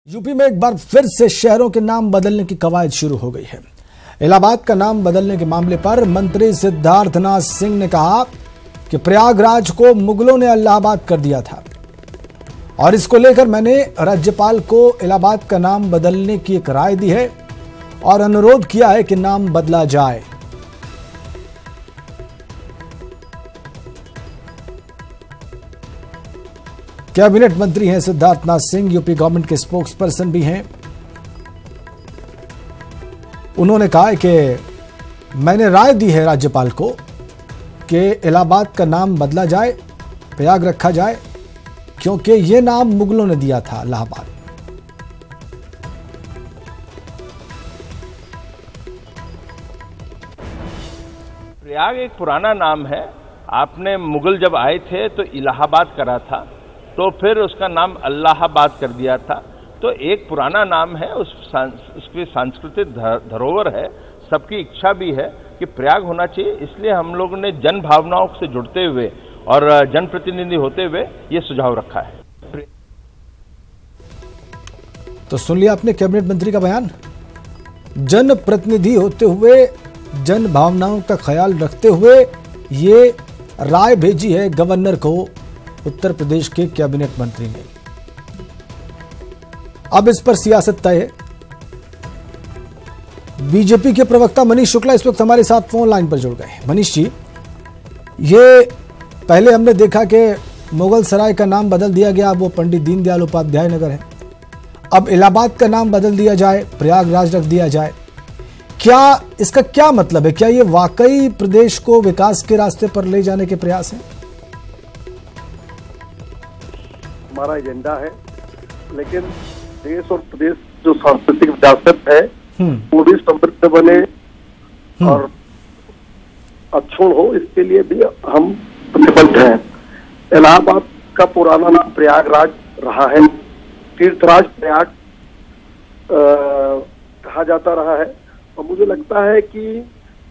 UP में एक बार फिर से शहरों के नाम बदलने की कवायद शुरू हो गई है। इलाहाबाद का नाम बदलने के मामले पर मंत्री सिद्धार्थनाथ सिंह ने कहा कि प्रयागराज को मुगलों ने इलाहाबाद कर दिया था और इसको लेकर मैंने राज्यपाल को इलाहाबाद का नाम बदलने की एक राय दी है और अनुरोध किया है कि नाम बदला जाए। कैबिनेट मंत्री हैं सिद्धार्थनाथ सिंह, यूपी गवर्नमेंट के स्पोक्स पर्सन भी हैं। उन्होंने कहा है कि मैंने राय दी है राज्यपाल को कि इलाहाबाद का नाम बदला जाए, प्रयाग रखा जाए, क्योंकि ये नाम मुगलों ने दिया था इलाहाबाद। प्रयाग एक पुराना नाम है। आपने मुगल जब आए थे तो इलाहाबाद करा था, तो फिर उसका नाम अल्लाहाबाद कर दिया था। तो एक पुराना नाम है, उसकी सांस्कृतिक धरोहर है, सबकी इच्छा भी है कि प्रयाग होना चाहिए। इसलिए हम लोगों ने जन भावनाओं से जुड़ते हुए और जनप्रतिनिधि होते हुए ये सुझाव रखा है। तो सुन लिया आपने कैबिनेट मंत्री का बयान। जन प्रतिनिधि होते हुए, जन भावनाओं का ख्याल रखते हुए ये राय भेजी है गवर्नर को उत्तर प्रदेश के कैबिनेट मंत्री ने। अब इस पर सियासत तय है। बीजेपी के प्रवक्ता मनीष शुक्ला इस वक्त हमारे साथ फोन लाइन पर जुड़ गए। मनीष जी, ये पहले हमने देखा कि मुगल सराय का नाम बदल दिया गया, वो पंडित दीनदयाल उपाध्याय नगर है। अब इलाहाबाद का नाम बदल दिया जाए, प्रयागराज रख दिया जाए। क्या इसका क्या मतलब है? क्या ये वाकई प्रदेश को विकास के रास्ते पर ले जाने के प्रयास हैं? हमारा एजेंडा है, लेकिन देश और प्रदेश जो सांस्कृतिक विरासत है वो भी समृद्ध बने और अक्षुण्ण हो, इसके लिए भी हम प्रतिबद्ध हैं। इलाहाबाद का पुराना नाम प्रयागराज रहा है, तीर्थराज प्रयाग कहा जाता रहा है, और मुझे लगता है कि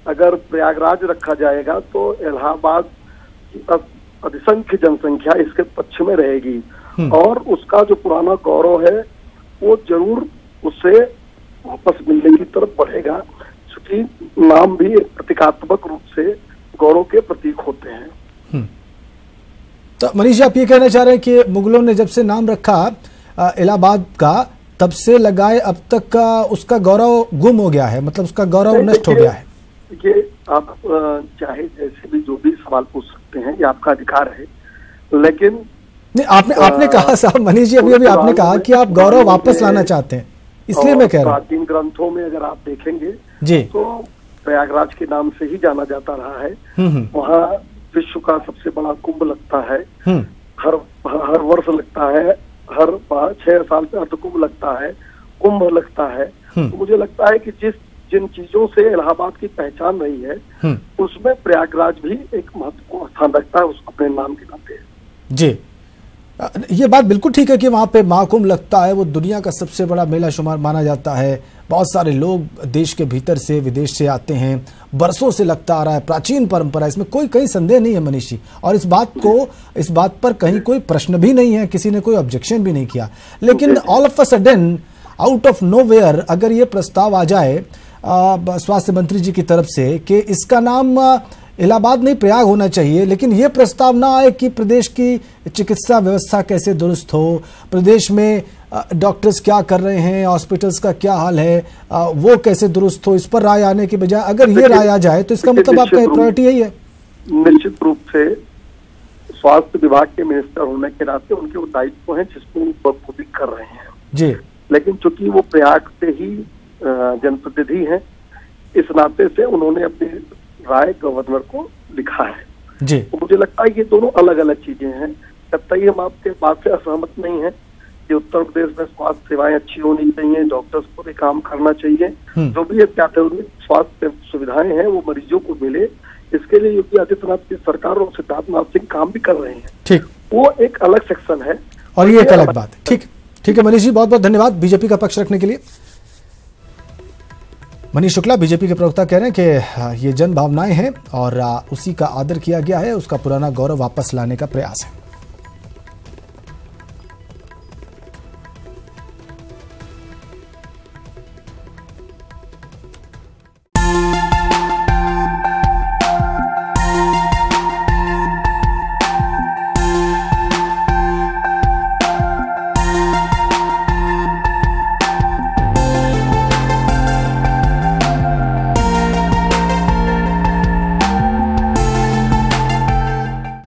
अगर प्रयागराज रखा जाएगा तो इलाहाबाद की अधिसंख्य जनसंख्या इसके पक्ष में रहेगी और उसका जो पुराना गौरव है वो जरूर उससे वापस मिलने की तरफ बढ़ेगा, क्योंकि नाम भी प्रतीकात्मक रूप से गौरव के प्रतीक होते हैं। तो मनीष जी, आप ये कहना चाह रहे हैं कि मुगलों ने जब से नाम रखा इलाहाबाद का, तब से लगाए अब तक का उसका गौरव गुम हो गया है, मतलब उसका गौरव नष्ट हो गया है? ये आप चाहे जैसे भी जो भी सवाल पूछ सकते हैं, ये आपका अधिकार है, लेकिन नहीं, आपने कहा साहब, मनीष जी अभी आपने कहा कि आप गौरव वापस लाना चाहते हैं, इसलिए मैं कह रहा हूँ। प्राचीन ग्रंथों में अगर आप देखेंगे जी, तो प्रयागराज के नाम से ही जाना जाता रहा है। वहाँ विश्व का सबसे बड़ा कुंभ लगता है, हर वर्ष लगता है, हर 6 साल पे अर्धकुंभ लगता है, कुंभ लगता है। तो मुझे लगता है कि जिन चीजों से इलाहाबाद की पहचान रही है उसमें प्रयागराज भी एक महत्वपूर्ण स्थान रखता है उस अपने नाम के नाते। जी, ये बात बिल्कुल ठीक है कि वहाँ पे महाकुंभ लगता है, वो दुनिया का सबसे बड़ा मेला शुमार माना जाता है। बहुत सारे लोग देश के भीतर से, विदेश से आते हैं, बरसों से लगता आ रहा है, प्राचीन परंपरा, इसमें कहीं संदेह नहीं है मनीष जी, और इस बात पर कहीं कोई प्रश्न भी नहीं है, किसी ने कोई ऑब्जेक्शन भी नहीं किया। लेकिन all of a sudden, out of nowhere, अगर ये प्रस्ताव आ जाए स्वास्थ्य मंत्री जी की तरफ से कि इसका नाम इलाहाबाद नहीं प्रयाग होना चाहिए, लेकिन ये प्रस्ताव ना आए कि प्रदेश की चिकित्सा व्यवस्था कैसे दुरुस्त हो, प्रदेश में डॉक्टर्स क्या कर रहे हैं, हॉस्पिटल्स का क्या हाल है, वो कैसे दुरुस्त हो, इस पर राय आने की बजाय अगर ये राय आ जाए तो इसका मतलब आपका प्रायोरिटी यही है? निश्चित रूप से स्वास्थ्य विभाग के मिनिस्टर होने के नाते उनके दायित्व हैं जिसको वो बखूबी कर रहे हैं जी, लेकिन चूंकि वो प्रयाग से ही जनप्रतिनिधि हैं, इस नाते से उन्होंने अपनी राय गवर्नर को लिखा है जी। तो मुझे लगता है ये दोनों अलग अलग चीजें हैं। कतई हम आपके बात से असहमत नहीं है कि उत्तर प्रदेश में स्वास्थ्य सेवाएं अच्छी होनी चाहिए, डॉक्टर्स को भी काम करना चाहिए, जो भी अत्याधुनिक स्वास्थ्य सुविधाएं हैं वो मरीजों को मिले, इसके लिए योगी आदित्यनाथ की सरकार और सिद्धार्थनाथ सिंह काम भी कर रहे हैं। ठीक, वो एक अलग सेक्शन है और ये एक अलग बात है। ठीक है मनीष जी, बहुत बहुत धन्यवाद बीजेपी का पक्ष रखने के लिए। मनीष शुक्ला बीजेपी के प्रवक्ता कह रहे हैं कि ये जन भावनाएं हैं और उसी का आदर किया गया है, उसका पुराना गौरव वापस लाने का प्रयास है।